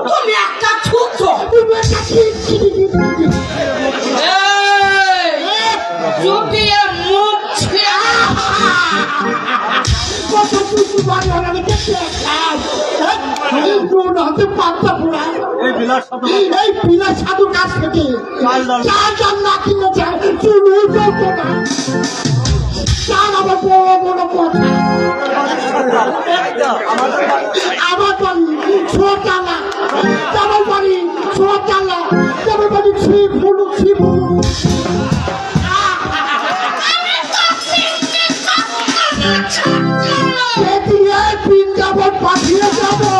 তুমি একটা ছুট চুপিয়ে মুখ এই বিলাস সাধুর কাছ থেকে চারজন না কিনে চায় চার আমার বড় বড় কথা আমার বাড়ি ছোটালা আমার বাড়ি ছোটালা আমার বাড়ি বৃন্দাবন পাঠিয়ে যাবো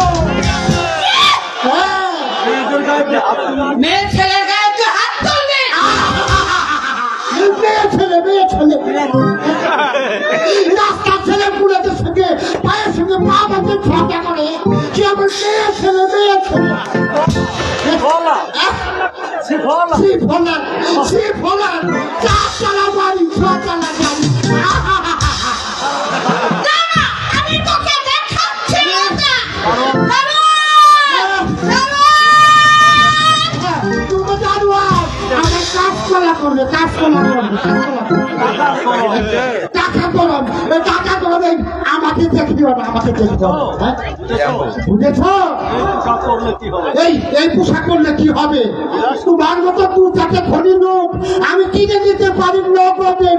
মেয়ে ছেলের গায়ে তো হাত তুলবে মেয়ে ছেলে রাস্তার ছেলে পুরাতের সঙ্গে পায়ের সঙ্গে মা বাচ্চা ঝগড়া করে কি আমার মেয়ে ছেলে চারতলা বাড়ি ছতলা গাড়ি আমি তোকে দেখাচ্ছি তুমি জানো আমার কাজকলা করবে টাকা করবে আমাকে দেখিও না আমাকে দেখতে বুঝেছ এই পোশাক করলে কি হবে তোমার মতো দু চারটে ধনী লোক আমি কিনে দিতে পারি নগদে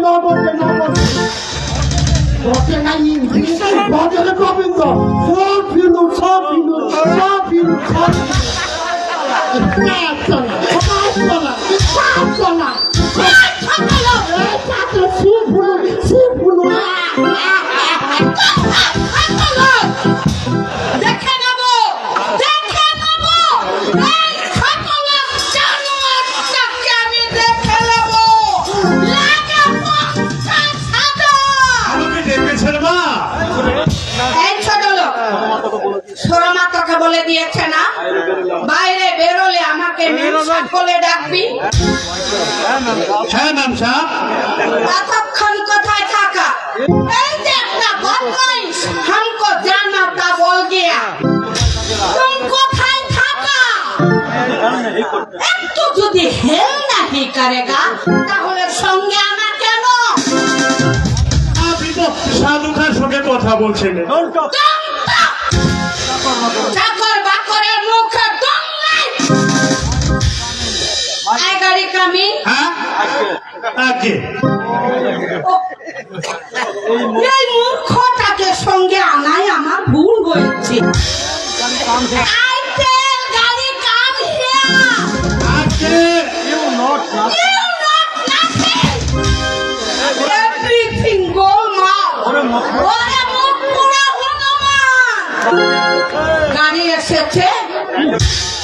গোবিন্দ সব দেখে নেব আমি দেখে নেব এই ছোট লোক সোরমা তোকে বলে দিয়েছে না বাইরে বেরোলে আমাকে সকলে ডাকবি হ্যাঁ ম্যাম সাহেব এতক্ষণ কোথায় থাকা এই যে একটা বদমাইশ हमको जाना था बोल गया तुम কোথায় থাকা একটু যদি হেল नहीं करेगा তাহলে সঙ্গে আনা কেন আপনি তো সাধু খার সঙ্গে কথা বলছেন চাকর বাকরের মুখে দম নাই এই গাড়ি কামি হ্যাঁ আগে এই মূর্খটাকে সঙ্গে আনাই আমার ভুল হয়েছে আইটেল গাড়ি কাম হিয়ার আগে You not nothing. Everything গোলমাল ওরে মুখ পুরা হনুমান গাড়ি এসেছে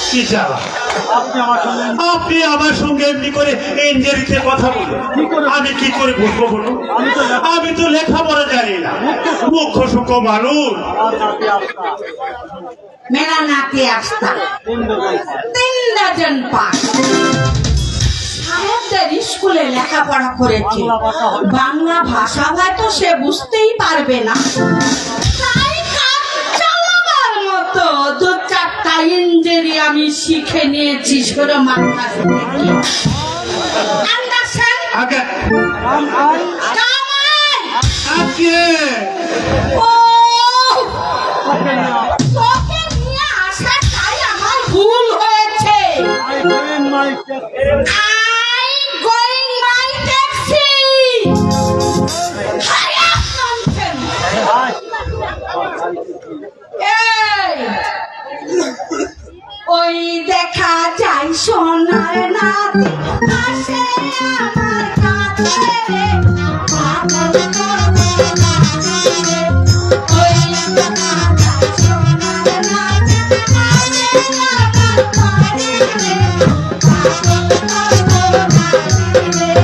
কি জ্বালা আপনি আমার সঙ্গে এমনি করে ইঞ্জিনিয়ারিংতে কথা বলেন আমি কি করে বুঝবো বলুন আমি তো লেখাপড়া জানি না মুখ্য সূক্ষ্ম মানুষ मेरा नाती आस्था 3 डजन पास সাহেবদের স্কুলে লেখাপড়া করেছে বাংলা ভাষা হয়তো সে বুঝতেই পারবে না তাই কাজ চালাবার মতো 2-4টা ইঞ্জিনি আমি শিখে নিয়েছি সোরমার কাছ থেকে আন্ডারস্ট্যান্ড আগে কামাই আগে ও তোকে নিয়ে আসাটাই আমার ভুল হয়েছে going my taxi. Hurry up, nonsense. এই ওই দেখা যায় সোনার নাতি আসে আমার কাছে রে পাগল করবে নাচি রে ওই দেখা যায় সোনার নাতি আসে আমার বাড়ি রে পাগল করবে নাচি রে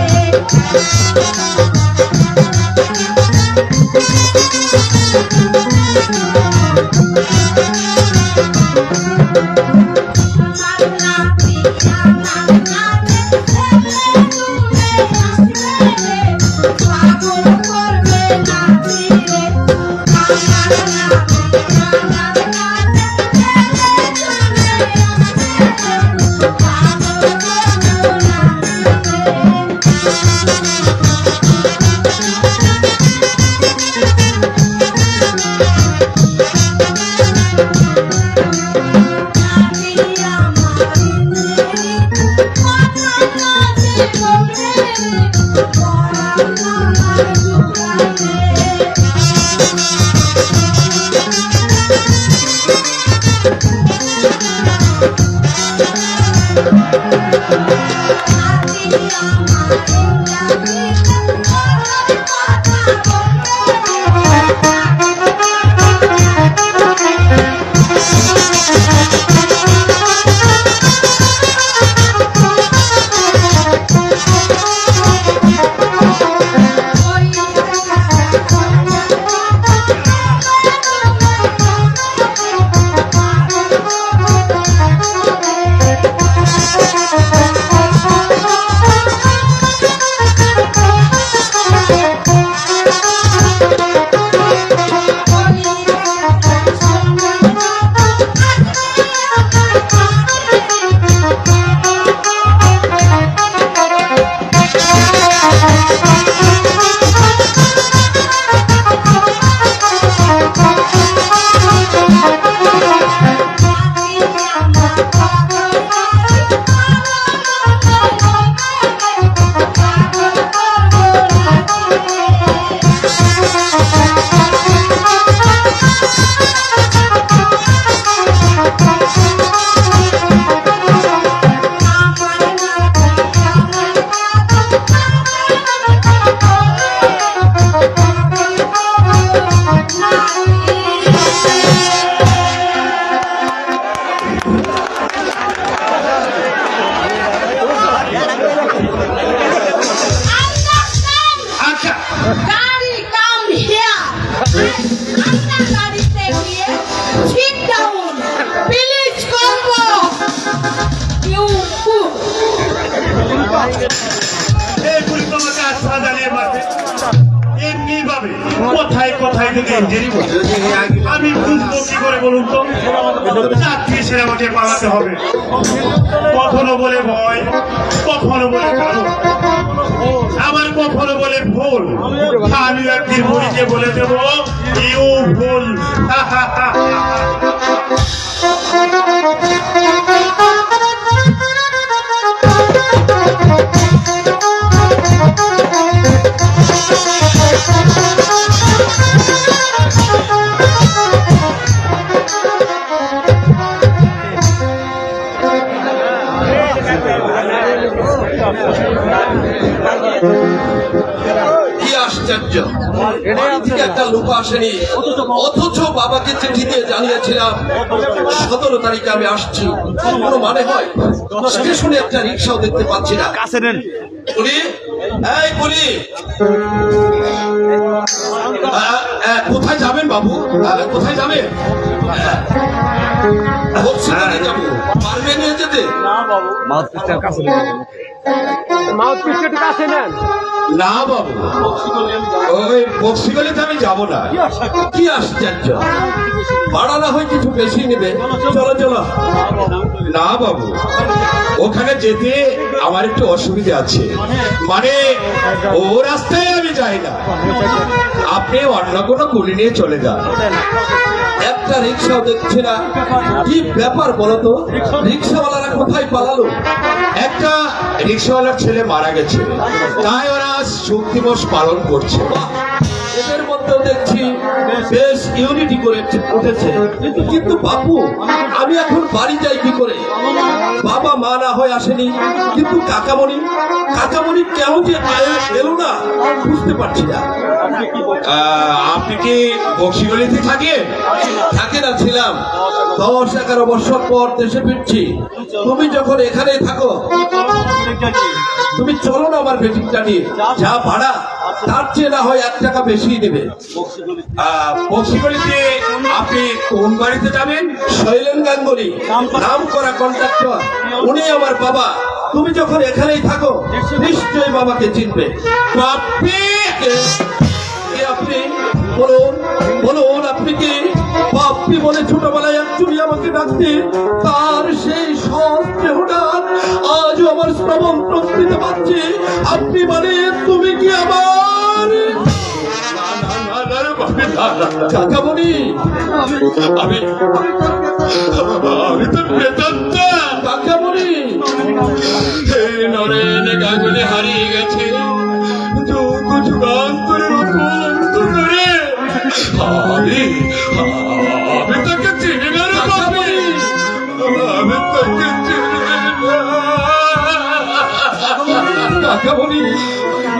সিট ডাউন প্লিজ করব ইউ এই পুরি তোমাকে আচ্ছা জানিয়ে পারবে এমনি ভাবে কোথায় কোথায় থেকে ইঞ্জুরি আমি বুঝবো কি করে বলুন তো? চাকরি ছেড়ে আমাকে পালাতে হবে। কখনো বলে ভয়, কখনো বলে ভালো, আমার কখনো বলে ভুল। আমি একদিন বুড়িকে বলে দেবো ইউ ভুল। কি আশ্চর্য, বাড়ি থেকে একটা লোক আসেনি, অথচ বাবাকে চিঠি দিয়ে জানিয়েছিলাম 17 তারিখে আমি আসছি। কোনো মানে হয়? স্টেশনে একটা রিক্সাও দেখতে পাচ্ছি না। বলি, এই বলি, কোথায় যাবেন বাবু? কোথায় যাবেন? বক্সিগঞ্জে যাবো, পারবে নিয়ে যেতে? না বাবু, ওই বক্সিগঞ্জে আমি যাবো না। কি আশ্চর্য, ভাড়া না হয় কিছু বেশি নেবে। চলো চলো। না বাবু, ওখানে যেতে আমার একটু অসুবিধা আছে, মানে ও রাস্তায় আমি যাই না। আপনি অন্য কোনো কুলি নিয়ে চলে যান। একটা রিক্সাও দেখছি না, কি ব্যাপার বলো তো? রিক্সাওয়ালারা কোথায় পালালো? একটা রিক্সাওয়ালার ছেলে মারা গেছে, তাই ওরা শোক দিবস পালন করছে। এদের মধ্যেও দেখছি বেশ ইউনিটি করে উঠেছে। কিন্তু বাপু, আমি এখন বাড়ি যাই কি করে? বাবা মা না হয়ে আসেনি, কিন্তু কাকামণি কেন যে এলো না বুঝতে পারছি না। আপনি কি বক্সিগঞ্জে থাকেন? থাকে না, ছিলাম 10-11 বছর পর দেশে ফিরছি। তুমি যখন এখানেই থাকো, তুমি চলো না আমার বেটিংটা নিয়ে। যা ভাড়া তার চেয়ে না হয় 1 টাকা বেশি দেবে। বক্সিগঞ্জে আপনি কোন বাড়িতে যাবেন? শৈলেন গাঙ্গুলি, নাম করা কন্ট্রাক্টর, উনি আমার বাবা। তুমি যখন এখানেই থাকো, নিশ্চয়ই বাবাকে চিনবে। বাপি, আপনি বলুন বলুন, আপনি কি বাপ্পি বলে ছোটবেলায় একচুরি আমাকে ডাকতে? তার সেই সহজটা আজও আমার শ্রবণ প্রকৃতি পাচ্ছে। আপনি মানে তুমি কি আমার কাকামণি? আমি তো বেতনটা কাকামণি। নরেন গাঙ্গুলি হারিয়ে গেছে যুগ যুগান্তরের করে। আমি তাকে চিনি না রে বাপি, আমি তাকে চিনি না। কাকামণি,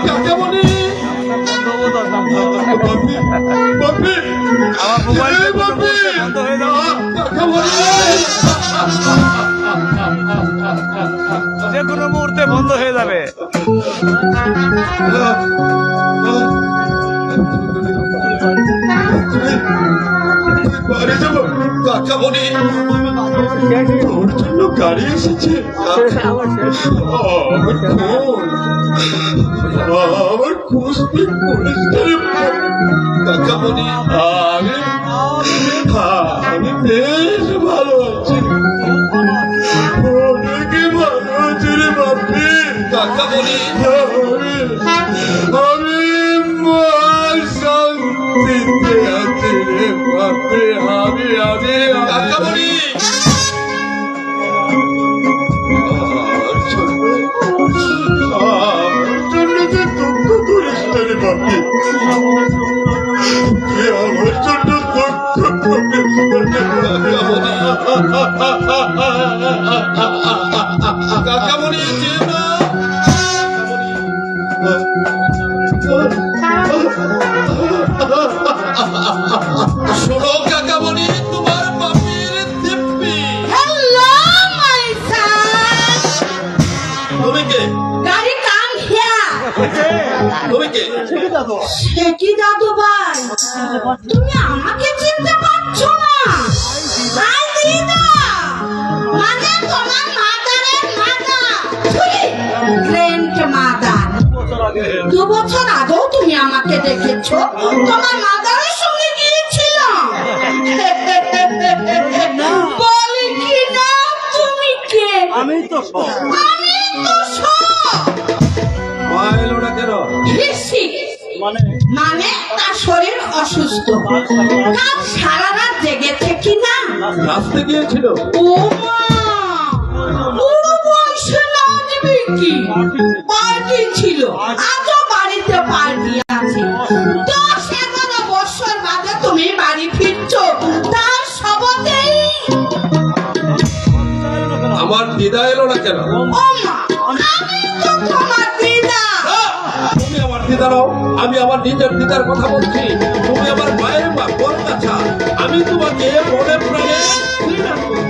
কাকামণি, বাপি, বাপি, যে কোনো মুহূর্তে বন্ধ হয়ে যাবে। কাকামণি, তোর জন্য গাড়ি এসেছে। আমার খুশি কাকামণি, আমি বেশ ভালো আছি, অনেকে ভালো আছে রে বাপি। কাকামণি, আমি শান্তিতে আছি রে বাপি। কাকামণি, দুঃখ করিস না রে বাপি, তুই আমার জন্য দুঃখ করিস না। কাকামণি, শোনো কাকামণি, তোমার বাপির দিব্যি। হ্যালো মাই সন, তুমি কে? গাড়ি কাম হিয়ার। তুমি কে? সে কি দাদু ভাই, তুমি আমাকে চিনতে পারছো না? বলছো তোমার মাদারের সঙ্গে গিয়েছিলাম? বলি কি না, তুমি কে? আমি তো সব। আমি তো সব। মা এলো না কেন? ঋষি মানে মানে তার শরীর অসুস্থ, কাল সারা রাত জেগেছে কি না? রাস্তে গিয়েছিল। ও মা, বুড়ো বয়সে নাচবে কি? পার্টি ছিল, আজও বাড়িতে পার্টি আছে। 10-11 বছর বাদে তুমি বাড়ি ফিরছো, তার সবতেই আমার দিদা এলো না কেন? ও মা, আমি তো তোমার দিদা। তুমি আমার দিদা নও, আমি আমার নিজের দিদার কথা বলছি। তুমি আমার মায়ের মা, বরকাছা। আমি তোমাকে মনে প্রাণে ঘৃণা করি।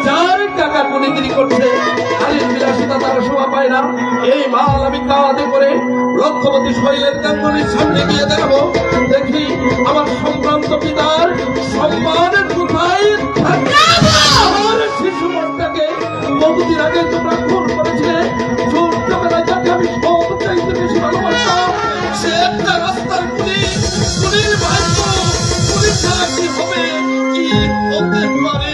যার টাকা কোনিগিরি করছে, খালির বিলাসিতা তার শোভা পায় না। এই মাল আমি কাওয়াতে করে লক্ষ্যবতী শৈলের গাঙ্গুলির সামনে গিয়ে দাঁড়াবো। দেখি আমার সম্ভ্রান্ত পিতার সম্মানের কোথায় থাকে। আমার শিশু মনটাকে বহুদিন আগে তোমরা খুন করেছিলে। ছোটবেলায় যাকে আমি সব চাইতে বেশি ভালোবাসতাম, সে একটা রাস্তার পুলিশ। পুলিশ ভাগ্য, পুলিশ ছাড়া কি হবে, কি হতে পারে?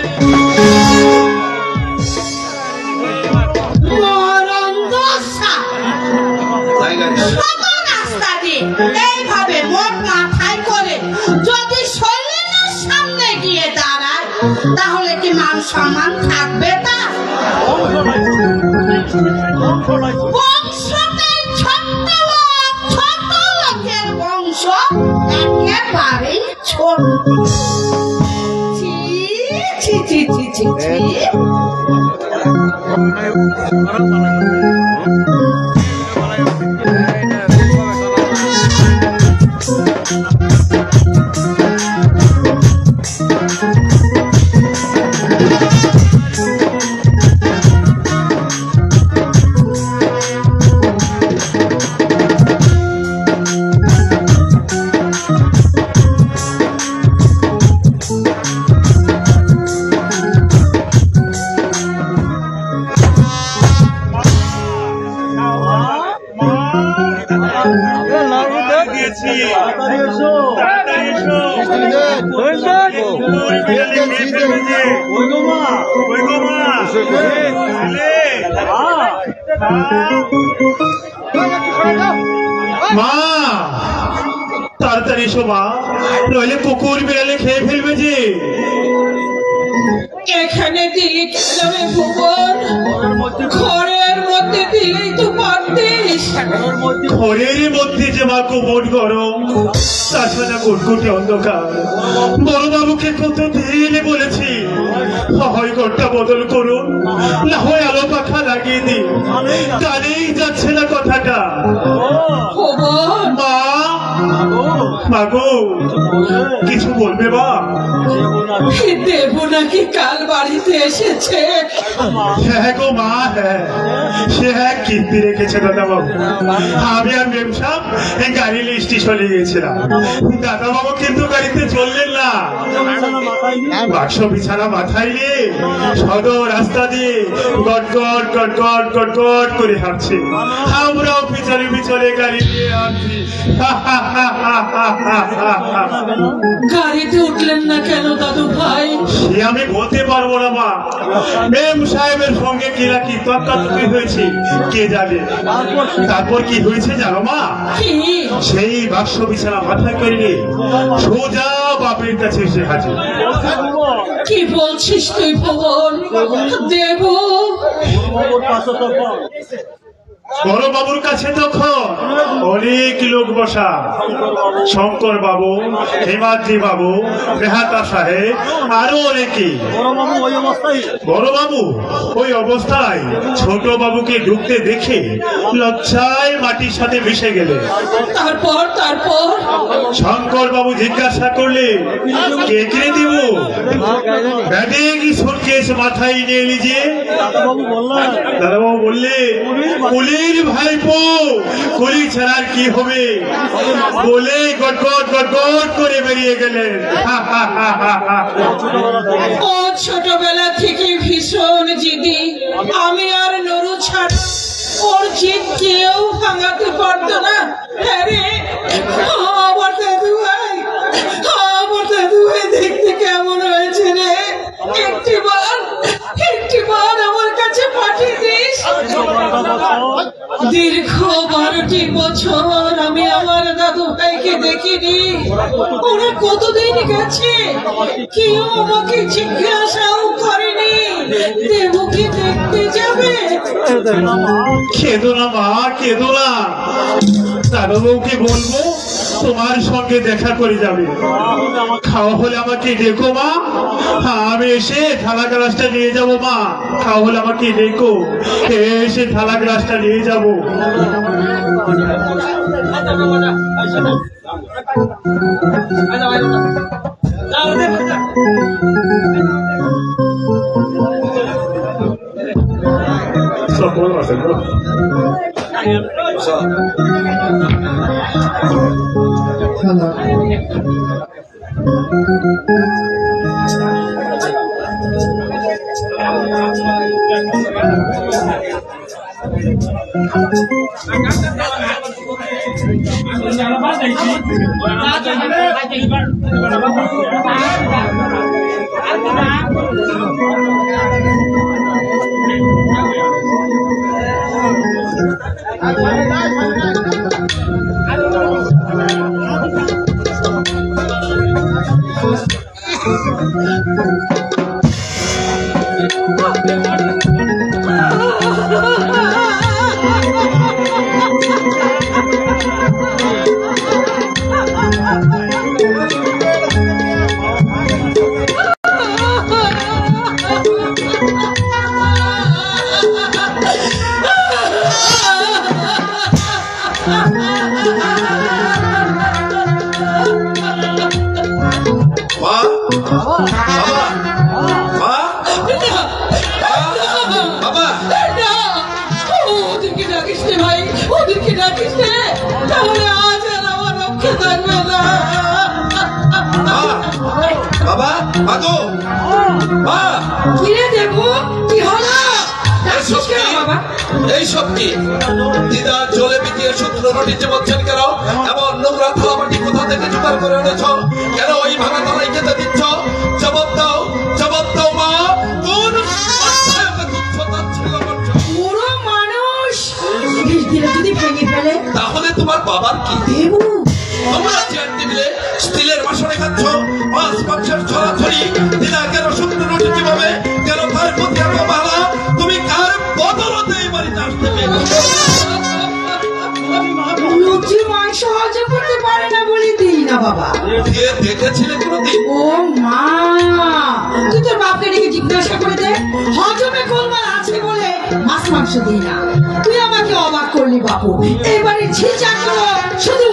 মরণ দশা সব রাস্তা দিয়ে এইভাবে মোট মাথায় করে যদি শৈলেনের সামনে গিয়ে দাঁড়ায়, তাহলে কি মান সম্মান থাকবে তা? বংশটাই ছোট্ট লোক, ছোট লোকের বংশ একেবারেই ছোট। ছি ছি ছি ছি ছি ছি। গিয়েছি। তাড়াতাড়ি এসো। তাড়াতাড়ি এসো। হয়েছে? ওই বিড়ালে খেয়ে ফেলবে যে। ওই গো মা। ওই গো মা, ছেলে। মা, তাড়াতাড়ি এসো মা, নইলে কুকুর বিড়ালে খেয়ে ফেলবে যে। এখানে দিলি কেন রে ভুবন? ঘরের মধ্যে ঘরের মধ্যে দিলেই তো পারতিস। ঘরের মধ্যে ঘরের মধ্যে যে মা কোমর গরম, তাছাড়া কুটকুটে অন্ধকার। বড় বাবুকে কত দিনে বলেছি, হয় ঘরটা বদল করুন, না হয় আলো পাখা লাগিয়ে দিন। কানেই যাচ্ছে না কথাটা। ভুবন, মা, মাগো, কিছু বলবে মা? দেবু নাকি কাল বাড়িতে এসেছে? হ্যাঁ গো মা, হ্যাঁ, সে হ্যাঁ কীর্তি রেখেছে দাদা বাবু। আমি আর মেম সাহেব এই গাড়ি লিস্টি চলে গিয়েছিলাম। দাদা বাবু কিন্তু গাড়িতে চললেন না, বাক্স বিছানা মাথায় নিয়ে সদর রাস্তা দিয়ে গটগট গটগট গটগট করে হাঁটছে। আমরাও পিছনে পিছনে গাড়ি নিয়ে হাঁটছি। গাড়িতে উঠলেন না কেন দাদু ভাই? সে আমি বলতে পারবো না মা, মেম সাহেবের সঙ্গে কিরা কি তর্কাতর্কি হয়েছে কে জানে। তারপর কি হয়েছে জানো মা? কি? সেই বাক্স বিছানা মাথায় করে নিয়ে সোজা বাপের কাছে এসে হাজির। কি বলছিস তুই ভুবন? দেবু বড় বাবুর কাছে তখন অনেক লোক বসা। শঙ্কর বাবু, হেমাদ্রি বাবু, মেহাতা সাহেব, আরো অনেকে। বড় বাবু ওই অবস্থায় ছোট বাবুকে ঢুকতে দেখে লজ্জায় মাটির সাথে মিশে গেলেন। তারপর তারপর শঙ্কর বাবু জিজ্ঞাসা করলে, কে কিনে দিব? ব্যাগে কি সুটকেস মাথায় নিয়ে নিজে দাদাবাবু বললে, কুলির ভাইপো, কুলি ছাড়ার কি হবে বলে গটগট গটগট করে বেরিয়ে গেলেন। ও ছোটবেলা থেকে ভীষণ জিদি। আমি আর নরু ছাড়া ওর জিদ কেউ ভাঙাতে পারতো না। হ্যাঁ রে, আমার দাদু ভাই দেখতে কেমন হয়েছে রে? একটিবার আমার কাছে পাঠিয়ে দিস। দীর্ঘ 12টি বছর আমি আমার দাদু ভাইকে দেখিনি। ওরা কতদিন গেছে, কেউ আমাকে জিজ্ঞাসাও করেনি দেবুকে দেখতে যাবে। কেঁদো না মা, কেঁদো না। দাদু বউকে বলবো তোমার সঙ্গে দেখা করে যাবে। খাওয়া হলে আমাকে ডেকো মা, আমি এসে থালা গ্লাসটা নিয়ে যাব। মা খাওয়া হলে আমাকে ডেকো, এসে থালা গ্লাসটা নিয়ে যাব। মা, বাবা, মা, বাবা, ওদেরকে ডাকিস রে ভাই, ওদেরকে ডাকিস রে, তাহলে আজ আর আমার রক্ষে থাকবে না। মা, বাবা, মাগো, মা, কিরে দেবো, কি হলো? এইসব কি? এইসব কি? দিদা জলে বিকিয়ে শুকনো রুটি চেবাচ্ছেন কেন? এমন নোংরা থালাবাটি কোথা থেকে জোগাড় করে এনেছ? কেন ওই ভাঙা তলায় খেতে দিচ্ছ? জবাব দাও, জবাব দাও মা। কোন অন্যায় ওকে তুচ্ছ তাচ্ছিল্য করছো? পুরো মানুষ বিষ দিলে যদি ভেঙে ফেলে, তাহলে তোমার বাবার কি? দেবু তোমরা চেয়ার টেবিলে স্টিলের বাসনে খাচ্ছ, মাছ মাংসের ছড়াছড়ি। দিদা কেন শুকনো রুটি চিবাবে? কেন তার প্রতি এত বাড়া? তুমি কার বদলতে এই বাড়িতে আসতে পেরেছো? লুচি মাংস হজম করতে পারে না বলে দিই না বাবা। দিয়ে দেখেছিলে কোনোদিন? ও মা, তুই তোর বাপকে ডেকে জিজ্ঞাসা করে দে, হজমে গোলমাল আছে বলে মাছ মাংস দিই না। তুই আমাকে অবাক করলি বাপু। এবারে ছিচা করো, শুধু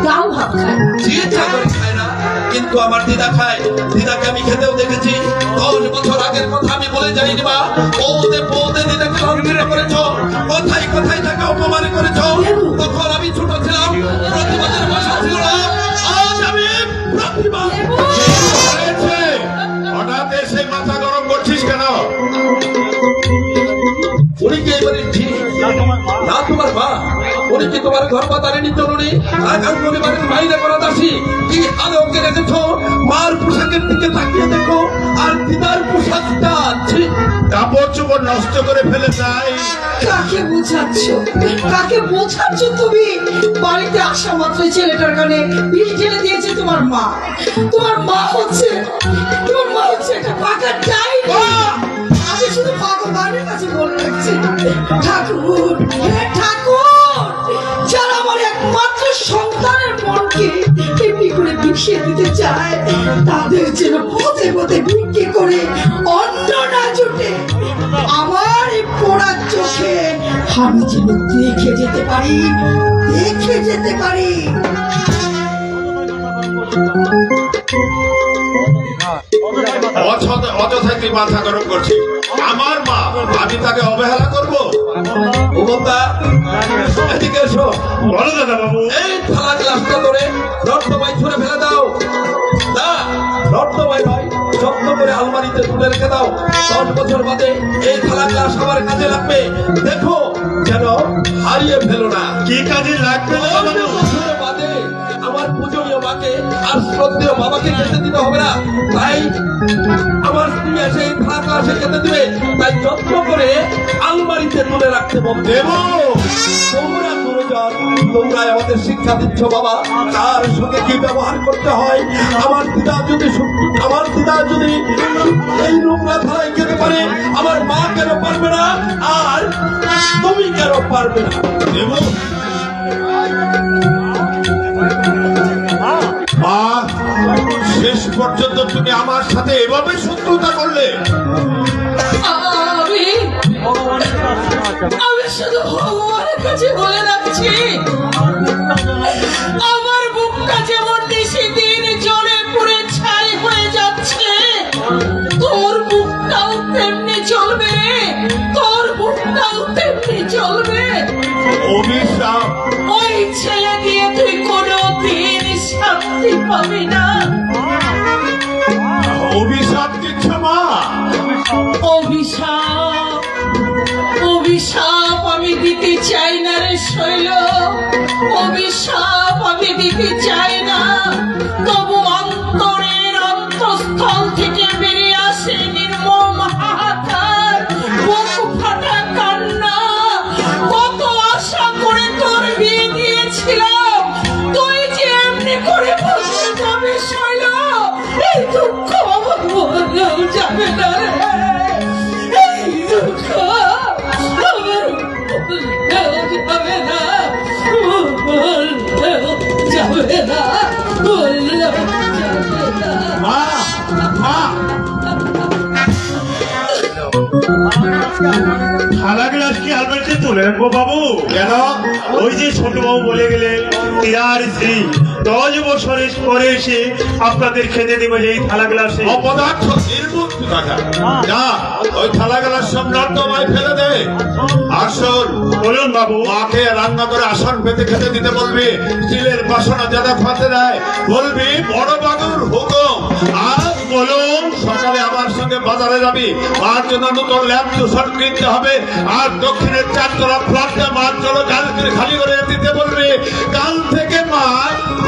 গাও ভাত খায়। যে চাকর খায় না, কিন্তু আমার দিদা খায়। দিদাকে আমি খেতেও দেখেছি। 10 বছর আগের কথা আমি বলে যাইনি মা। পৌঁতে পৌঁতে দিদাকে লজ্জিত করেছ, কোথায় কোথায় তাকে অপমান করেছ। তখন আমি ছোট ছিলাম, প্রতিবাদের ভাষা ছিল না। আজ আমি প্রতিবাদ। হঠাৎ এসে মাথা গরম করছিস কেন? উনি কি এবারে ঠিক না? তোমার মা, উনি কি তোমার গর্ভধারিণী তরুণী? আগাম পরিবারের বাইরে করা দাসী। কি হালে ওকে রেখেছ? মার পোশাকের দিকে তাকিয়ে দেখো, আর দিদার পোশাকটা আছে। কাপড় চোপড় নষ্ট করে ফেলে যায়। কাকে বোঝাচ্ছ, কাকে বোঝাচ্ছ তুমি? বাড়িতে আসা মাত্র ছেলেটার কানে বিষ ঢেলে দিয়েছে তোমার মা। তোমার মা হচ্ছে একটা পাকা ডাইনি। আমি শুধু ভগবানের কাছে বলে রাখছি, ঠাকুর, হে ঠাকুর, যারা আমার একমাত্র সন্তানের মনকে এমনি করে বিষিয়ে দিতে চায়, তাদের যেন পথে পথে ভিক্ষে করে অন্ন না জুটে। আমার এই পোড়া চোখে আমি যেন দেখে যেতে পারি। অযথায় তুই মাথা গরম করছিস। আমার মা, আমি তাকে অবহেলা করবো? উমন্দা, এদিকে এসো। বলো দাদা বাবু। এই থালা গ্লাসটা ধরে রত্নবাই ছুঁড়ে ফেলে দাও। না, রত্নবাই নয়, যত্ন করে আলমারিতে তুলে রেখে দাও। 10 বছর বাদে এই থালা গ্লাস আমার কাজে লাগবে। দেখো যেন হারিয়ে ফেলো না। কি কাজে লাগবে? 10 বছর বাদে মাকে আর শ্রদ্ধেয় বাবাকে যেতে দিতে হবে না। তাই আমার স্ত্রী এসে থাকা আসে যেতে দিবে, তাই যত্ন করে আলমারিতে তুলে রাখতে বল দেব। তোমরা গুরুজন, তোমরাই আমাদের শিক্ষা দিচ্ছ বাবা, কার সঙ্গে কি ব্যবহার করতে হয়। আমার পিতা যদি এই নোংরা থালায় খেতে পারে, আমার মা কেন পারবে না, আর তুমি কেন পারবে না? দেব মা, শেষ পর্যন্ত তুমি আমার সাথে এভাবে শত্রুতা করলে। আমি শুধু ভগবানের কাছে বলে রাখছি, আমার বুকটা যেমন নিশিদিন জ্বলে পুড়ে ছাই হয়ে যাচ্ছে, তোর বুকটাও তেমনি চলবে রে, তোর বুকটাও তেমনি চলবে। অভিশাপ ওই ছেলে দিয়ে তুই কোনোদিন শান্তি পাবি না। অভিশাপ দিচ্ছ মা? অভিশাপ অভিশাপ আমি দিতে চাই না রে শৈল, অভিশাপ আমি দিতে চাই না। তবু অন্তরের অন্তঃস্থল থেকে বেরিয়ে আসে নির্মম হাহাকার, বুক ফাটা কান্না। কত আশা করে তোর বিয়ে দিয়েছিলাম, তুই যে এমনি করে বসে যাবে শৈল, এই দুঃখ আমার বলেও যাবে না রে, এই দুঃখ আমার বলেও যাবে না, বলেও যাবে না, বলেও যাবে না। মা, মা, থালা গ্লাস কি আলমারিতে তুলে রাখবো বাবু? কেন? ওই যে ছোট বাবু বলে গেলেন তিনার স্ত্রী 10 বছরের পরে এসে আপনাদের খেতে দেবে এই থালা গ্লাসে। অপদার্থ নির্বুদ্ধ কথা, যা ওই থালা গেলার সব নর্দমায় ফেলে দে। আসল বলুন বাবু। মাকে রান্না করে আসন পেতে খেতে দিতে বলবি, স্টিলের বাসনা যারা ফাতে দেয় বলবি বড় বাবুর হুকুম। আর বলুন। সকালে আমার সঙ্গে বাজারে যাবি, মার জন্য নতুন ল্যাম্প তুষার কিনতে হবে। আর দক্ষিণের 4 তলা ফ্ল্যাটটা মার জন্য খালি করে দিতে বলবি। কাল থেকে মা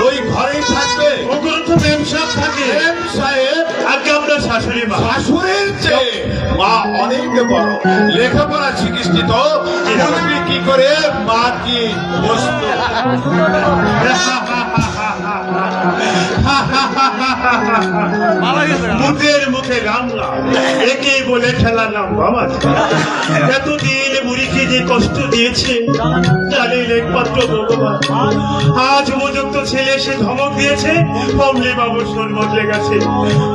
ওই ঘরেই থাকবে। ওগুলো তো ব্যবসা থাকে। এম সাহেব আজকে আপনার শাশুড়ি মা। শাশুড়ির চেয়ে মা অনেক বড়, লেখাপড়া শিখিস তো, বুঝবি কি করে মা কি বস্তু। মুখের মুখে রান্না, একেই বলে খেলার নাম বাবা। এতদিন বুড়িকে যে কষ্ট দিয়েছে জানেন একমাত্র ভগবান। আজ উপযুক্ত ছেলে সে ধমক দিয়েছে, কমলি বাবুর সোর বদলে গেছে।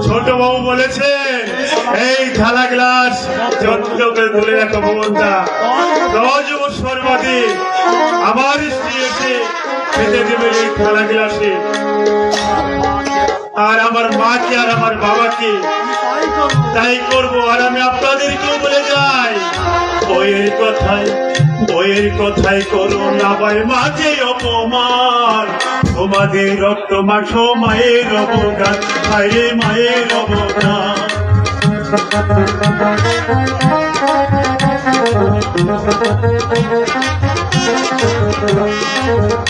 ছোট বাবু বলেছে এই থালা গ্লাস যত্ন করে ধরে রাখো ভগবানটা, 10 বছর বাদে আমার স্ত্রী এসে খেতে দেবে এই থালা গ্লাসে। আর আমার মাকে আর আমার বাবাকে তাই করবো। আর আমি আপনাদেরকেও বলে যাই, বইয়ের কথাই করো না ভাই মাকে অপমান। তোমাদের রক্ত মাংস মায়ের অবদান, ভাইরে মায়ের অবদান।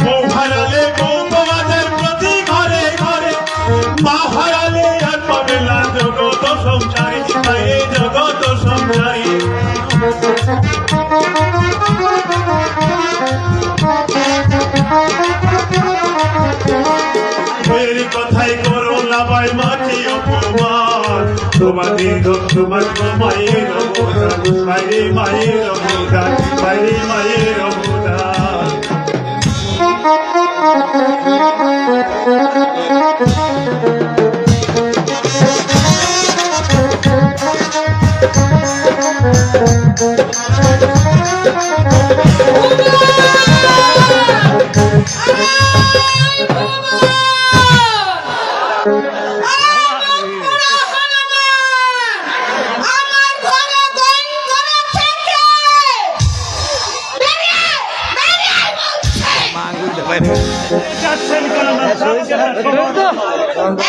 বউ হারালে বউ তোমাদের প্রতি ঘরে ঘরে, মা হারালে আর পাবে না জগত সংসারে, ভাইরে জগত সংসারে। বইয়ের কথাই করো না ভাই মাকে অপমান। তোমাদের তোমার মায়ের অবদান, ভাইরে মায়ের অবদান, ভাইরে মায়ের অবদান।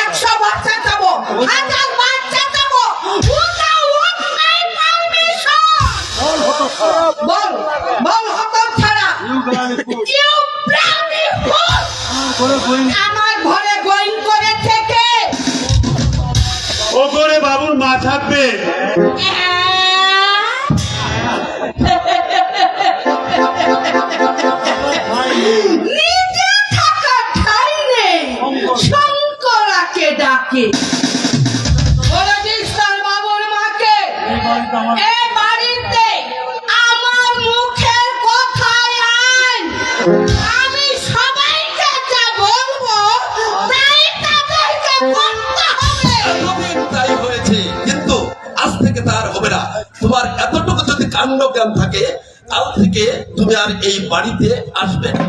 একশো বাচ্চা চাবো, 1000 বাচ্চা চাবো, বল বল হকম ছাড়া আমার ঘরে থাকবে। নিজে থাকা ঠাই নেই, শঙ্করাকে ডাকে। বলে দিস তোর বাবুর মাকে, এ বাড়িতে আমার মুখের কথায় আইন। আমি সবাইকে যা বলবো তাই তাদেরকে করতে হবে। এতদিন তাই হয়েছে, কিন্তু আজ থেকে তার হবে না। তোমার এতটুকু যদি কাণ্ড জ্ঞান থাকে, কাল থেকে তুমি আর এই বাড়িতে আসবে না।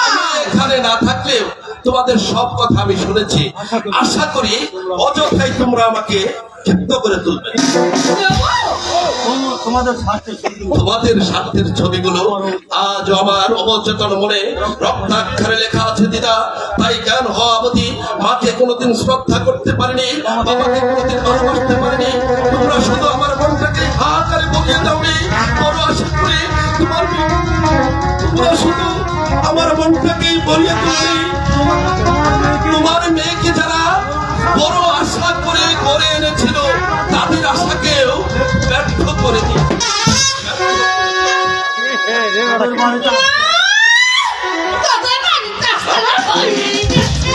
আমি এখানে না থাকলেও তোমাদের সব কথা আমি শুনেছি। আশা করি অযথাই তোমরা আমাকে ক্ষিপ্ত করে তুলবে। তোমাদের স্বার্থের ছবিগুলো আজ আমার অবচেতন মনে রক্তাক্ষরে লেখা আছে দিদা। তাই জ্ঞান হওয়া অবধি মাকে কোনোদিন শ্রদ্ধা করতে পারিনি, বাবাকে কোনোদিন ভালোবাসতে পারিনি। তোমরা শুধু আমার মনটাকে হাহাকারে বলিয়ে দাওনি। বড় আশা করে তোমরা শুধু আমার মনটাকেই বলিয়ে দাওনি। তোমার মেয়েকে যারা বড় আশা করে গড়ে এনেছিল, তাদের আশাকেও ব্যর্থ করে দিই। তোদের বাড়িতে আসলে হয়েই গেছে।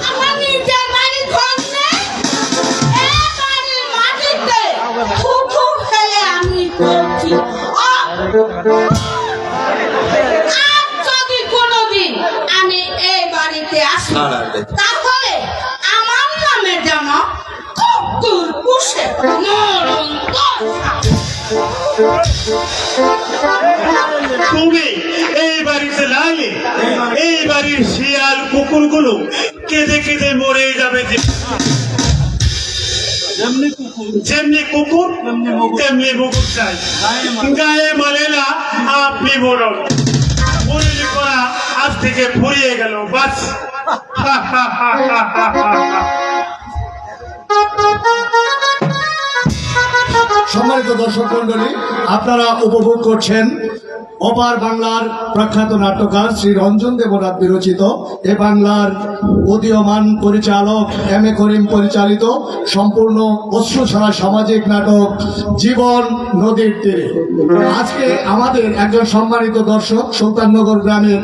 আমার নিজের বাড়ি ঘর নেই। এ বাড়ির মাটিতে থুথু ফেলে আমি করছি। আর যদি কোনোদিন আমি এই বাড়িতে আসি, তাহলে আমার নামে যেন কুকুর পুষে মরণ দশা। তুমি এই বাড়িতে না এলে এই বাড়ির শিয়াল কুকুরগুলো কেঁদে কেঁদে মরে যাবে। যেমনি কুকুর তেমনি মুকুর চাই, গায়ে মানে না আপনি বলুন। মুরলি করা আজ থেকে ফুরিয়ে গেল, বাস। সম্মানিত দর্শক মন্ডলী, আপনারা উপভোগ করছেন ওপার বাংলার প্রখ্যাত নাট্যকার শ্রী রঞ্জন দেবনাথ বিরচিত, এ বাংলার উদীয়মান পরিচালক এম এ করিম পরিচালিত সম্পূর্ণ অশ্রুছাড়া সামাজিক নাটক জীবন নদীর তীরে। আজকে আমাদের একজন সম্মানিত দর্শক সুলতাননগর গ্রামের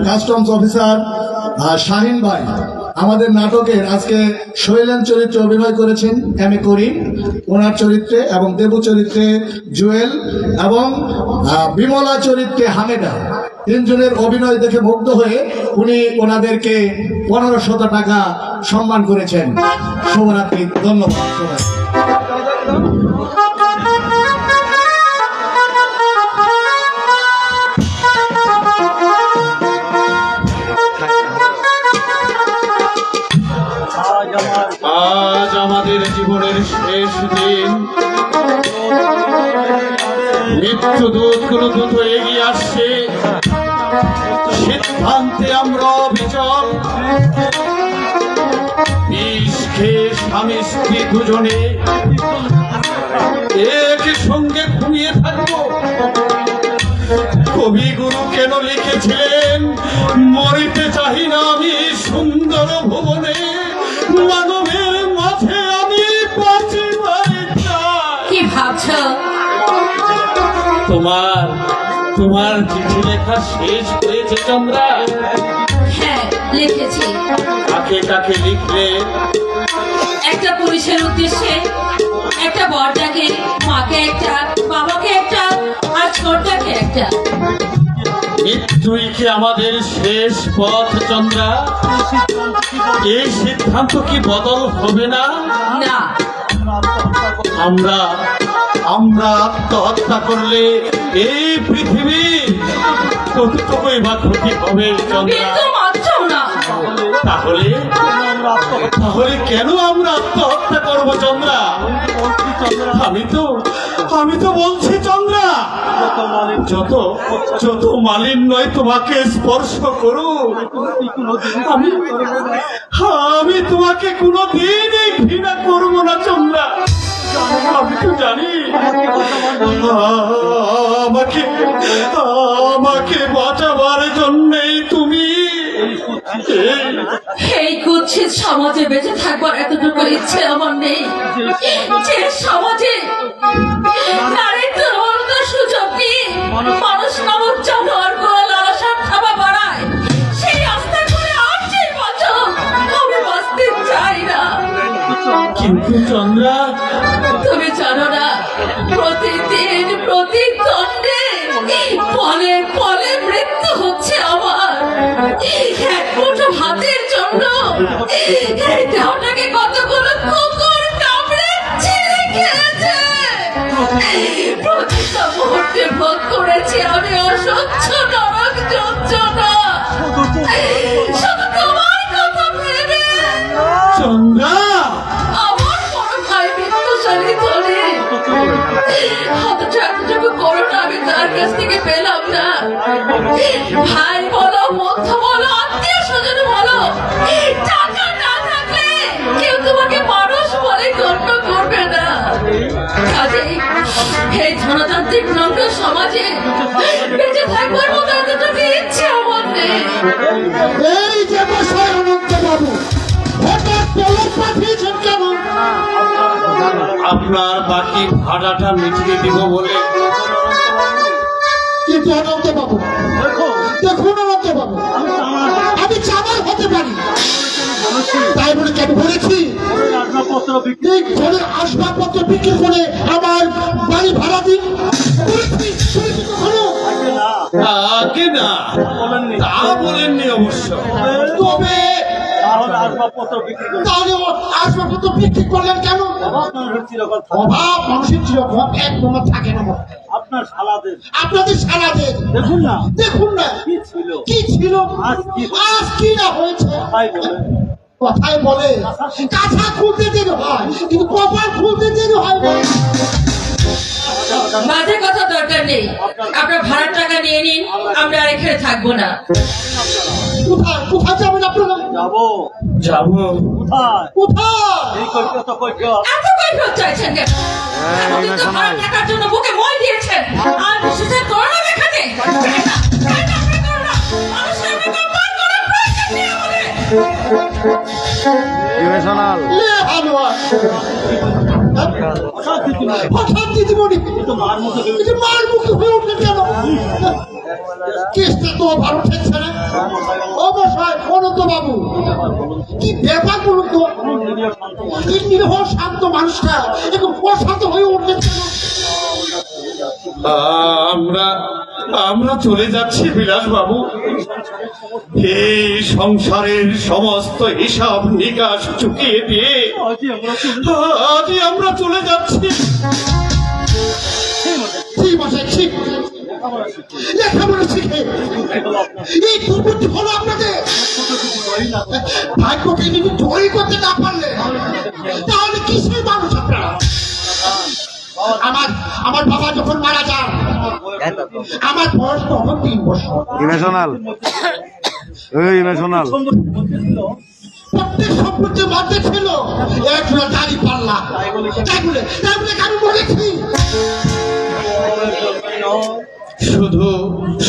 কাস্টমস অফিসার শাহিন ভাই আমাদের নাটকের আজকে শৈলেন চরিত্রে অভিনয় করেছেন এম এ করিম ওনার চরিত্রে, এবং দেবু চরিত্রে জুয়েল, এবং বিমলা চরিত্রে হামেদা। তিনজনের অভিনয় দেখে মুগ্ধ হয়ে উনি ওনাদেরকে 1500 টাকা সম্মান করেছেন। শুভরাত্রি, ধন্যবাদ সবাই। আজ আমাদের জীবনের শেষ দিন। মৃত্যুদূত কোন দ্রুত এগিয়ে আসছে, সিদ্ধান্তে আমরা অবিচল। বিষ খেয়ে স্বামী স্ত্রী দুজনে একই সঙ্গে ঘুমিয়ে থাকবো। কবিগুরু কেন লিখেছিলেন, মরিতে চাহি না আমি সুন্দর ভুবনে, মানবের মাঝে আমি বাঁচিবার চাই। কি ভাবছো? তোমার চিঠি লেখা শেষ হয়েছে চন্দ্রা? হ্যাঁ, লিখেছি। কাকে কাকে লিখলে? একটা পুরুষের উদ্দেশ্যে, একটা বড়টাকে, মাকে একটা, বাবাকে একটা, আর ছোটটাকে একটা। মৃত্যুই কি আমাদের শেষ পথ চন্দ্রা? এই সিদ্ধান্ত কি বদল হবে না? না, আমরা আত্মহত্যা করলে এই পৃথিবী কতটুকুই বা ক্ষতি হবে চন্দ্রা? বিন্দু মাত্র না। তাহলে কেন আমরা আত্মহত্যা করবো চন্দ্রা? আমি তো বলছি চন্দ্রা, যত মালিন্যই তোমাকে স্পর্শ করুক, আমি তোমাকে কোনোদিনই ঘৃণা করবো না চন্দ্রা। আমি তো জানি আমাকে বাঁচাবার জন্যই তুমি এই কুৎসিত সমাজে বেঁচে থাকবার এতটুকু ইচ্ছে আমার নেই, যে সমাজে নারীর দুর্বলতার সুযোগ নিয়ে মানুষ নামক জানোয়ার গোয়া লালসার থাবা বাড়ায়, সেই আস্থা করে আর যে বছর আমি বাঁচতে চাই না। কিন্তু চন্দ্রা, তুমি জানো না, প্রতিদিন প্রতিদ্বন্দ্বে পলে পলে মৃত্যু হচ্ছে আমার। এক মুঠো ভাতের জন্য এই দেহটাকে কতগুলো কুকুর কামড়ে ছিঁড়ে খেয়েছে। প্রতিটা মুহূর্তে ভোগ করেছি আমি অসহ্য নরক যন্ত্রণা, শুধু তোমার কথা ভেবে। চন্দ্রা, আমার বড় ভাই মৃত্যুশালী ধরে অথচ এতটুকু করোনা আমি তার কাছ থেকে পেলাম না। ভাই বলো, বন্ধু বলো, আত্মীয় স্বজন বলো, টাকা না থাকলে কেউ তোমাকে মানুষ বলে গণ্য করবে না। কাজেই এই ধনতান্ত্রিক নগ্ন সমাজে বেঁচে থাকবার মতো এতটুকু ইচ্ছে আমার নেই। এই যে মশাই অনন্ত বাবু হঠাৎ তলব পাঠিয়েছেন কেন? আপনার বাকি ভাড়াটা মিটিয়ে দিব বলে। কিন্তু অনন্ত বাবু, দেখুন অনন্ত বাবু, আমি চামার হতে পারি, তাই বলে কেন বলেছি এই ঘরের আসবাবপত্র বিক্রি করে আমার বাড়ি ভাড়া দিন? বলেছি কখনো? আগে না, তা বলেননি অবশ্য। তবে তাহলে আসবাবপত্র বিক্রি করলেন কেন? অভাব মানুষের চিরকম একদম থাকে না। আপনাদের সালাদের দেখুন না কি ছিল, আজ কি না হয়েছে। কথায় বলে কাঁচা খুলতে দেরি হয়, কিন্তু কপাল খুলতে দেরি হয় না। মাঝে কথা দরকার নেই, আপনার ভাড়ার টাকা নিয়ে নিন, আমরা আর এখানে থাকবো না। কোথায় কোথায় যাবেন আপনারা? যাবো কোথায়? এত কৈফিয়ত চাইছেন কেন? এতদিন তো ভাড়ার টাকার জন্য বুকে মই দিয়েছেন, আর বিশেষে করোনা দেখাতে লে হালুয়া হঠাৎ দিদিমণি এটা মার মুখে হয়ে উঠলে কেন? কেসটা তো ভালো ঠেকছে না। অবশ্যই অনন্ত বাবু, কি ব্যাপার বলুন তো? এই নিরহ শান্ত মানুষটা একটু অশান্ত হয়ে উঠলেন কেন? আমরা চলে যাচ্ছি বিলাস বাবু। এই সংসারের সমস্ত হিসাব নিকাশ চুকিয়ে দিয়ে আজ আমরা চলে যাচ্ছি। ঠিক মশাই ঠিক, লেখাপড়া শিখে এই দুর্বৃত্তি হলো আপনাদের। ভাগ্যকে যদি জয়ী করতে না পারলে তাহলে কিসের মানুষ আপনারা? আমার বাবা যখন মারা যান আমার বয়স তখন 3 বছর। ইমোশনাল প্রত্যেক সম্পত্তির মধ্যে ছিল একটা দাড়ি পাল্লা। তাই বলে আমি বলেছি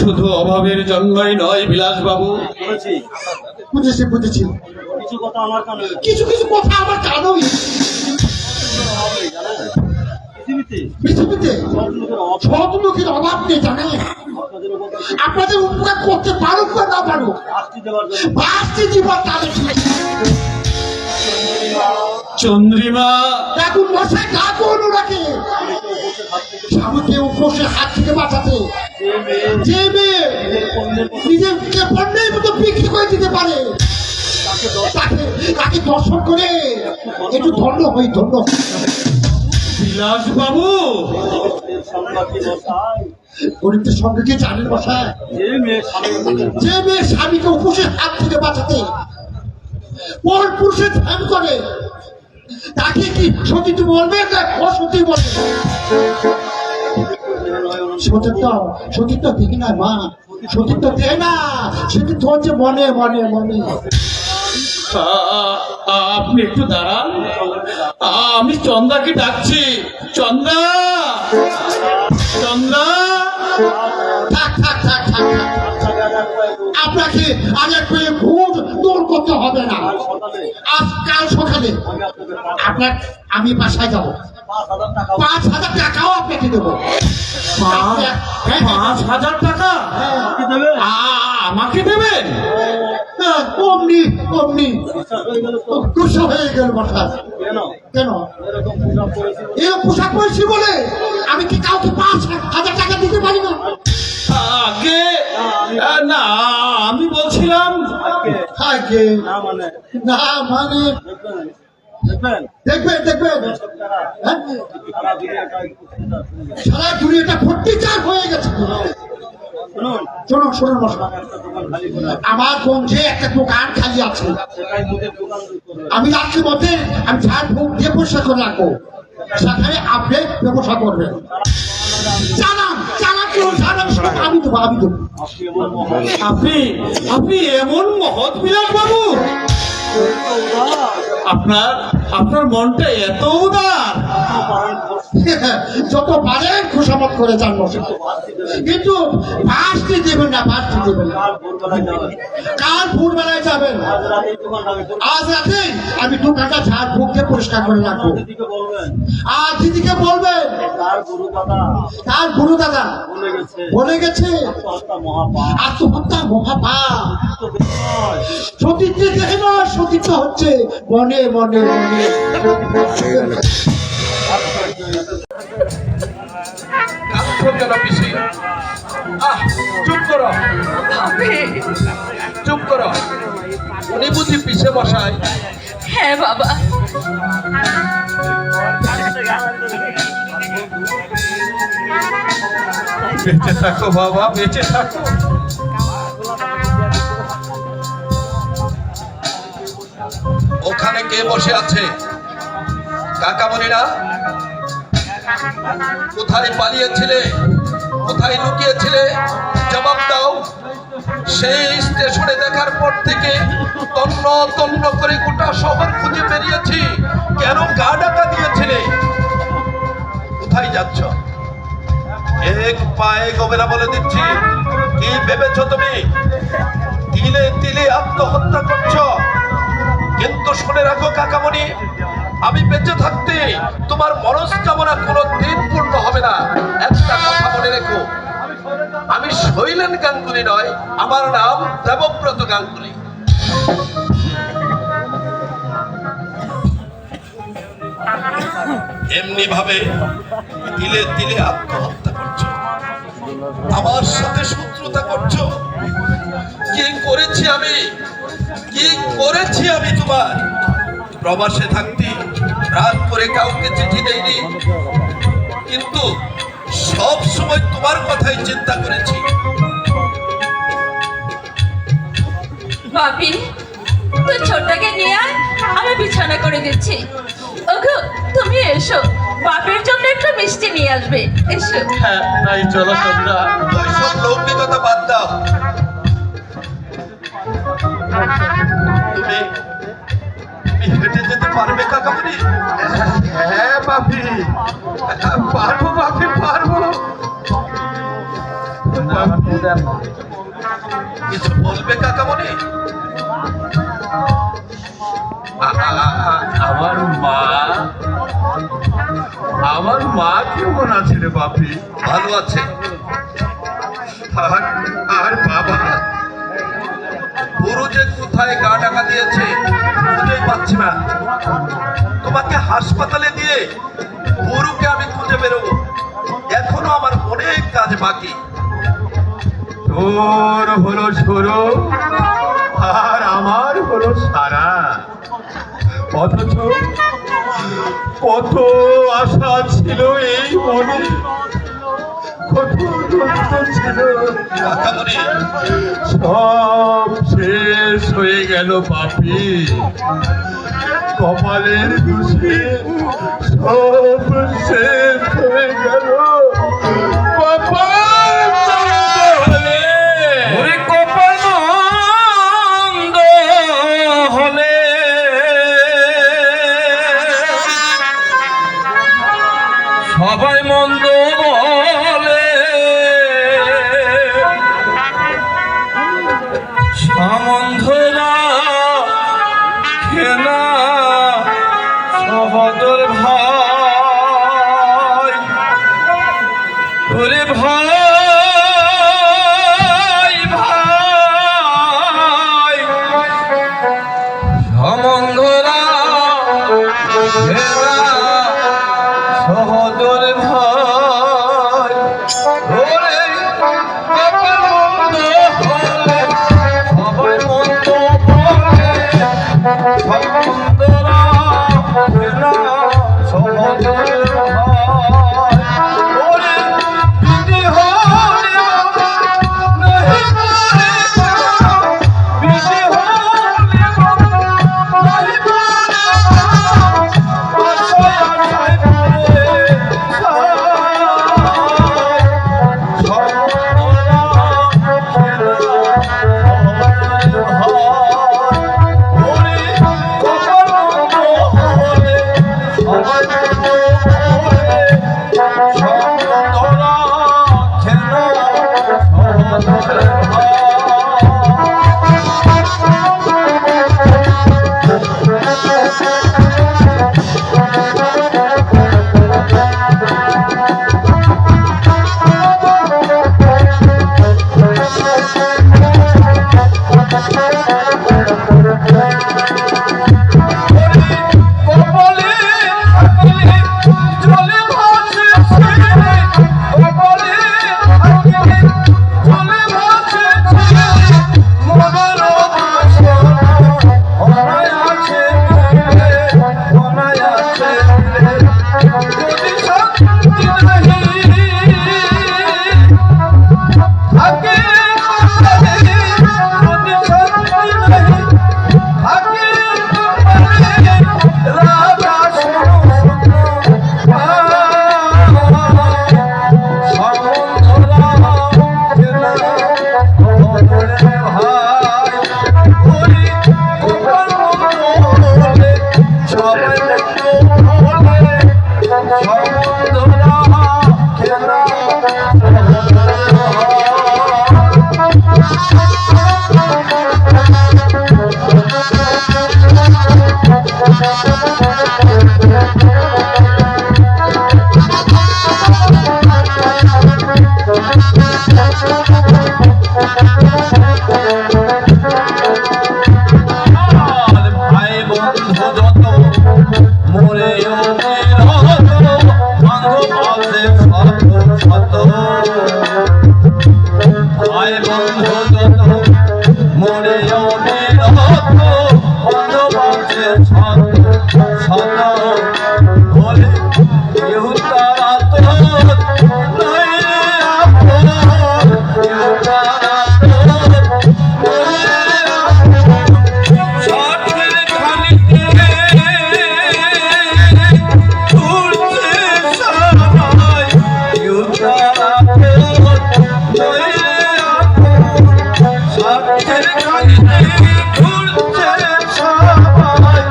শুধু অভাবের জন্যই নয় বিলাস বাবু। বুঝেছি কিছু কিছু কথা আমার কানেও পৃথিবীতে সব লোকের অভাব নেই জানেন। আপনাদের উপকার করতে পারুক বা না পারুক, বাঁচতে জীবন তাদের চন্দ্রিমা, দেখুন মশাই ডাকুন ওনাকে। স্বামীকে উপসে হাত থেকে বাঁচাতে যে মেয়ে নিজেকে পণ্যের মতো বিক্রি করে দিতে পারে তাকে দর্শন করে একটু ধন্য হই, ধন্য। বিলাস বাবু, গরিবদের সঙ্গে কি জানেন মশাই? যে মেয়ে স্বামীকে উপসের হাত থেকে বাঁচাতে পর পুরুষের ধ্যান করে তাকে কি সতীত্ব বলবে না অসতী বলবে? সতীত্ব দেখি না মা, সতীত্ব দেয় না, সতীত্ব হচ্ছে মনে মনে মনে। আপনি একটু দাঁড়ান, আমি চন্দাকে ডাকছি। চন্দা, থাক আপনার আপনাকে আর একটু ভুল দূর করতে হবে না। আজ কাল সকালে আপনার আমি বাসায় যাবো, 5,000 টাকাও আপনাকে দেবো। 5,000 টাকা আমাকে দেবেন? অমনি অমনি গুসা হয়ে গেল মাথা। কেন এরকম পোশাক পরেছি বলে আমি কি কাউকে 5,000 টাকা দিতে পারি না? আগে না, আমি বলছিলাম আগে না মানে দেখবেন দেখবেন হ্যাঁ? সারা দুনিয়াটা ফর্টিচার হয়ে গেছে। শুনুন শুনুন মশলা, আমার গঞ্জে একটা দোকান খালি আছে, আমি রাত্রির মধ্যে আমি ঝাড় ফুক দিয়ে পরিষ্কার করে রাখবো, সেখানে আপনি ব্যবসা করবেন। চালান চালান কেউ চালান আমি দেবো আমি দেবো। আপনি আপনি এমন মহৎ বিলাস বাবু, আপনার আপনার মনটা এত উদার। যত পারেন খুশামত করে যান মশলা, কিন্তু ফার্স্টে দেবেন না, ফার্স্টে দেবেন না। কাল ভোরবেলায় যাবেন, আজ রাতে আমি দোকানটা ঝাড় ফুক দিয়ে পরিষ্কার করে রাখবো। আর দিদিকে বলবেন তার গুরু দাদা বলে গেছে আত্মহত্যা মহাপাপ। সতীত্বে দেখে না, সতীত্ব হচ্ছে মনে মনে মনে। কাঁদছো কেন পিসি? চুপ করো, চুপ করো। উনি বুঝি পিছে বসায়? হ্যাঁ বাবা, বেঁচে থাকো বাবা, বেঁচে থাকো। ওখানে কে বসে আছে? কাকামণিরা কোথায় পালিয়েছিলে, কোথায় লুকিয়েছিলে? জবাব দাও। সেই স্টেশনে দেখার পর থেকে তন্ন তন্ন করে গোটা শহর খুঁজে বেরিয়েছি। কেন গা ডাকা দিয়েছিলে? কোথায় যাচ্ছ? এক পায়ে গবেরা বলে দিচ্ছি। কি ভেবেছো তুমি? তিলে তিলে আত্মহত্যা করছো। কিন্তু শুনে রাখো কাকামণি, আমি বেঁচে থাকতে তোমার মনস্কামনা কোনো দিন পূর্ণ হবে না। একটা কথা মনে রেখো, আমি শৈলেন গাঙ্গুলি নয়, আমার নাম দেবব্রত গাঙ্গুলি। এমনি ভাবে তিলে তিলে আত্মহত্যা করছো, আমার সাথে শত্রুতা করছো। কি করেছি আমি, কি করেছি আমি তোমার? প্রবাসে থাকতে রাত করে কাউকে চিঠি দেইনি, কিন্তু সব সময় তোমার কথাই চিন্তা করেছি। বাপি তুই ছোটটাকে নিয়ে আয়, আমি বিছানা করে দিচ্ছি। ওগো তুমি এসো, বাপের জন্য একটু মিষ্টি নিয়ে আসবে, এসো। হ্যাঁ তাই চলো তোমরা। ওইসব লৌকিকতা বাদ দাও। তুমি হেঁটে যেতে পারবে কাকামণি? হ্যাঁ বাপি, পারবো বাপি, পারবো। কিছু বলবে কাকামণি? আমার মা কেমন আছে রে বাপি? ভালো আছে। আর বাবা? গুরু যে কোথায় গা ডাকা দিয়েছে খুঁজেই পাচ্ছি না। তোমাকে হাসপাতালে দিয়ে গুরুকে আমি খুঁজে বেরোবো। এখনো আমার অনেক কাজ বাকি। তোর হলো সরো আর আমার হলো সারা, অথচ কত আশা ছিল এই মনে, কত দুঃখ ছিল, কাকামণি, সব শেষ হয়ে গেল বাপি। কপালের দোষে সব শেষ হয়ে গেল। কপাল হলে কপাল মন্দ হলে সবাই মন্দ বলে, জলে ভাসে কপালে থাকে জলে ভাসে মনের বাসনা অনায় আছে অনায় আছে যদি শান্তি নাহি থাকে যদি শান্তি নাহি থাকে রাজা শুনো ভাই বন্ধু যত মোরে বান্ধব আছে শত ভাই বন্ধু যত মোরে বান্ধব আছে শত বলে কেউ তারা তো নাই আপন কেউ তারা তো সাথের খানিতে তুলতে সবাই কেউ তারা তো নাই আপন সাথের খানিতে তুলতে সবাই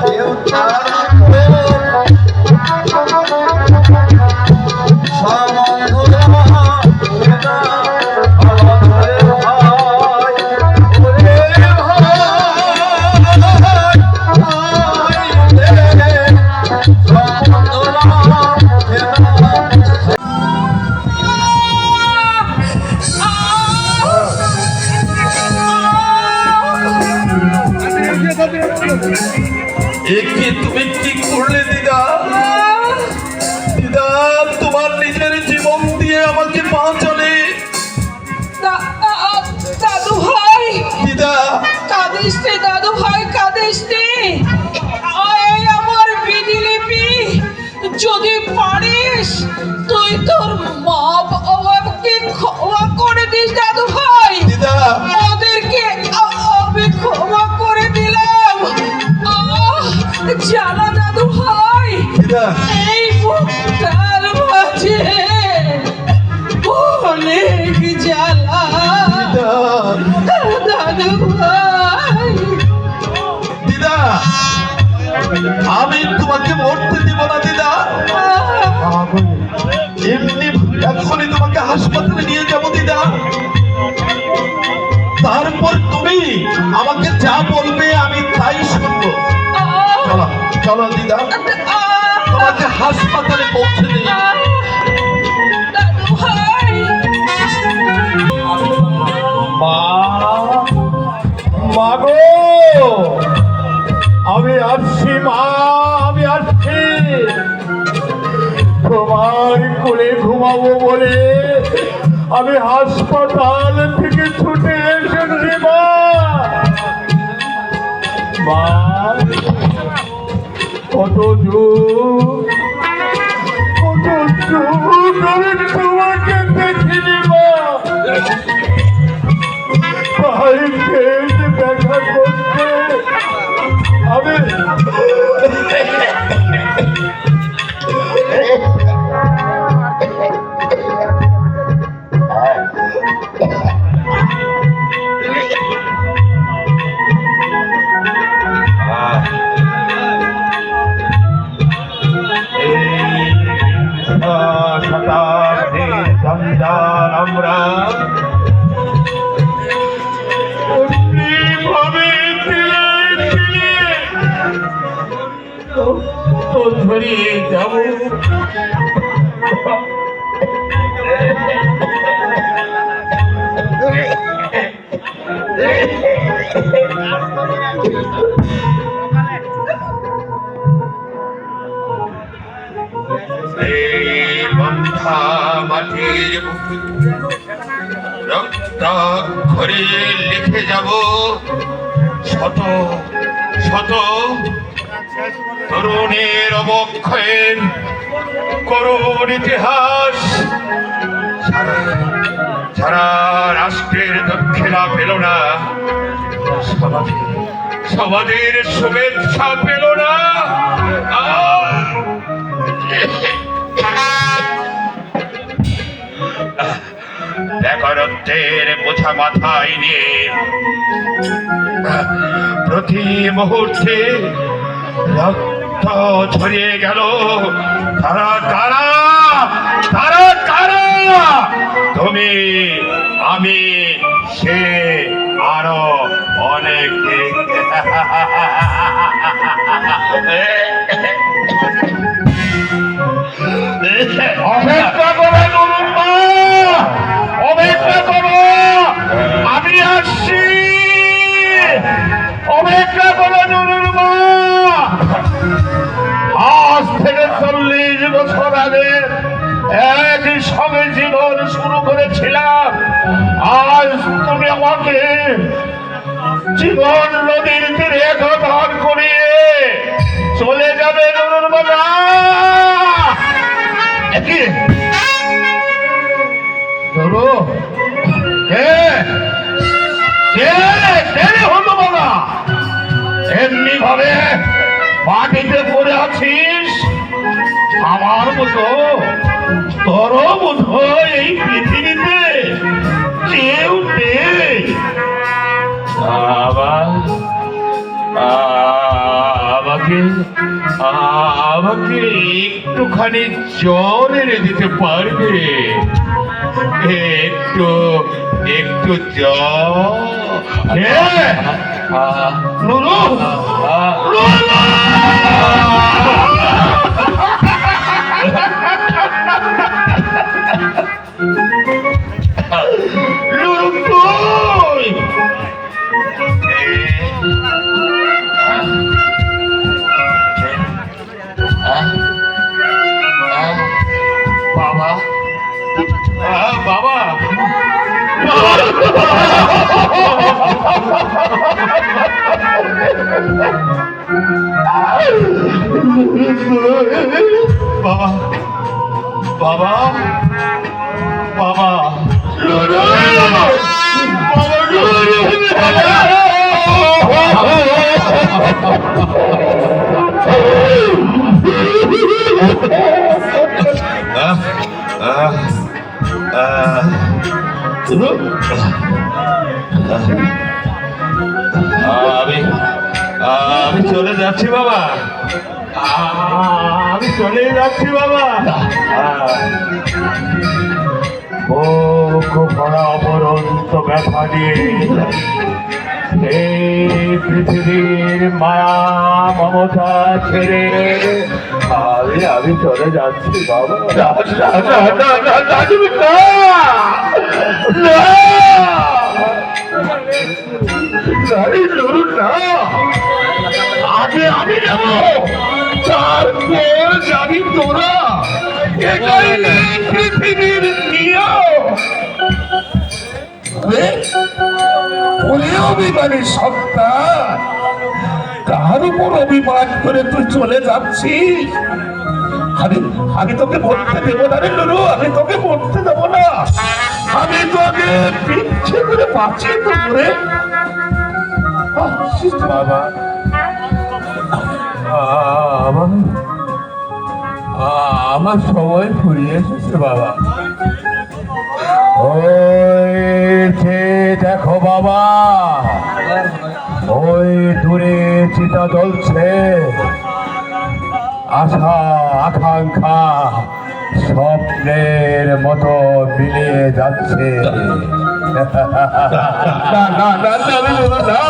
কেউ তারা তো একে তুমি কি করলে দিদা দিদা তোমার নিজের জীবন দিয়ে আমাকে বাঁচালে দাদু ভাই দিদা কাঁদিস নে দাদু ভাই কাঁদিস নে এই আমার বিধিলিপি যদি পারিস তুই তোর মা বাবাকে ক্ষমা করে দিস দাদু ভাই দিদা ওদেরকে আমি ক্ষমা করে দিলাম জানা দাদু ভাই দিদা এই মুখটার মাঝে অনেক জ্বালা দাদু ভাই দিদা আমি তোমাকে মরতে দিব না দিদা এমনি এখনই তোমাকে হাসপাতালে নিয়ে যাব দিদা তারপর তুমি আমাকে যা বলবে আমি তাই শুনবো চলো চলো দিদা তোমাকে হাসপাতালে পৌঁছে দিই দাদু ভাই মা গো আমি আসছি মা আমি আসছি তোমার কোলে ঘুমাবো বলে আমি হাসপাতাল থেকে ছুটে এসেছি মা মা কত যুগ আমি তোমাকে দেখিনি মা ভাইকে দেখা করতে আমি শতাব্দীর সন্তান আমরা ধরিয়ে যাব এই বন্ধা মাটির বুকে রক্ত ঘরে লিখে যাব শত শত তরুণের অবক্ষয়ের করুণ ইতিহাস। সারা রাষ্ট্রের দক্ষিণা পেল না, সমাজের শুভেচ্ছা পেল না। বেকারত্বের বোঝা মাথায় নিয়ে প্রতি মুহূর্তে রক্ত ছড়িয়ে গেল। তারা কারা? তারা কারা? তুমি, আমি, সে, আরো অনেকে। অপেক্ষা করো নুরুল মা, অপেক্ষা করো, আমি আসছি। অপেক্ষা করো নুরুল মা। আজ থেকে 40 বছর আগে একই সঙ্গে জীবন শুরু করেছিলাম। আজ তুমি আমাকে জীবন নদীর তীরে একধার করিয়ে চলে যাবে নুরুল মা। কি ধরো কে কে কে হলো বাবা? এমনি ভাবে মাটিতে পড়ে আছিস? আমার মতো তোর মতো এই পৃথিবীতে কেউ নেই। আমাকে আমাকে একটুখানি জল এনে দিতে পারবে? একটু একটু জল। লুলু, লুলু তুই বাবা, বাবা, বাবা, বাবা, বাবা, আমি চলে যাচ্ছি বাবা, আমি চলে যাচ্ছি বাবা। ও খুব ভরা অপরন্ত ব্যথা নিয়ে এই পৃথিবীর মায়া মমতা ছেড়ে আমি চলে যাচ্ছি বাবা। আগে আমি যাব, তারপর যাবি তোরা। এটাই পৃথিবীর নিয়ম। অভিমানী সত্তা, তার উপর অভিমান করে তুই চলে যাচ্ছিস। আমি তোকে বলতে দেবো না রে নুরু, আমি তোকে বলতে দেবো না। আমি তোকে পিচ্ছে করে বাঁচিয়ে তো করে বাবা। আমার সময় ফুরিয়ে এসেছে বাবা। ওই যে দেখো বাবা, ওই দূরে চিতা জ্বলছে। আশা আকাঙ্ক্ষা স্বপ্নের মতো মিলিয়ে যাচ্ছে। না না না না,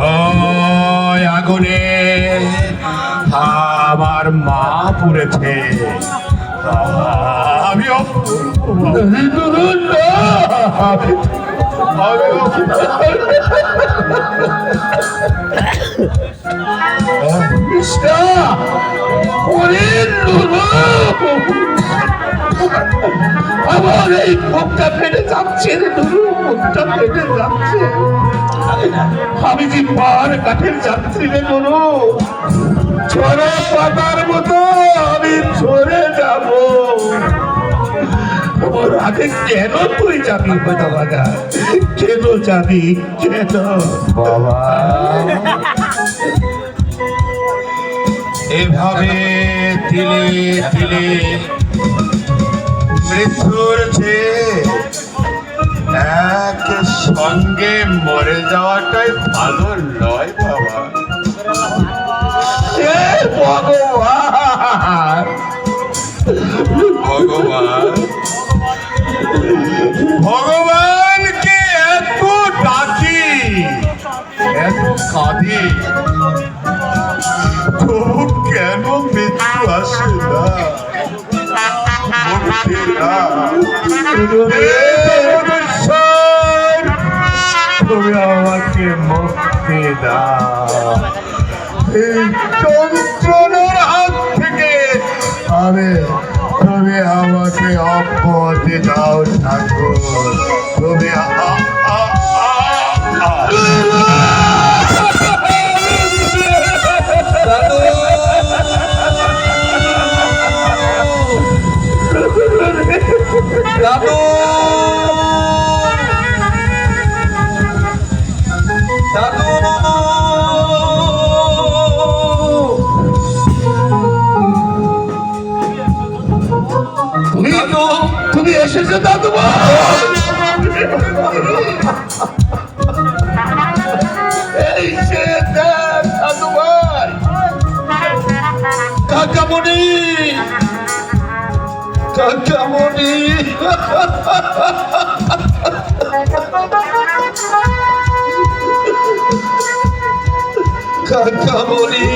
ওই আগুনে আমার মা পুড়েছে। আমি কৃষ্ণ ওরে নুরু, আমার এই মুখটা ফেটে যাচ্ছে রে নুরু, মুখটা ফেটে যাচ্ছে। আমি যে পার কাঠের যাচ্ছি রে নুরু, ঝরা পাতার মতো আমি ঝরে যাব। ওর আগে কেন তুই যাবি বাবা, কেন যাবি, কেন বাবা? এভাবে তিলে তিলে মৃত্যুর চেয়ে এক সঙ্গে মরে যাওয়াটাই ভালো নয় বাবা। হে ভগবান, ভগবান, ভগবানকে এত ডাকি, এত কাঁদি, তবু কেন মৃত্যু আসে না? মুক্তি না। হে ঈশ্বর, তুমি আমাকে মুক্তি দাও, এই যন্ত্রণার হাত থেকে তুমি আমাকে অব্যাহতি দাও ঠাকুর, তুমি দাদু, দাদু, তুমি এসেছো দাদু ভাই? এই সে দেখ দাদু ভাই, কাকামণি, কাকামণি, কাকামণি।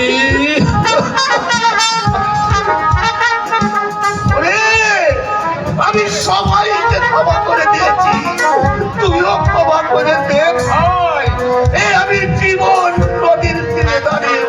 আমি সবাইকে ক্ষমা করে দিয়েছি, তুমিও ক্ষমা করে দে ভাই। এই আমি জীবন নদীর তীরে দাঁড়িয়ে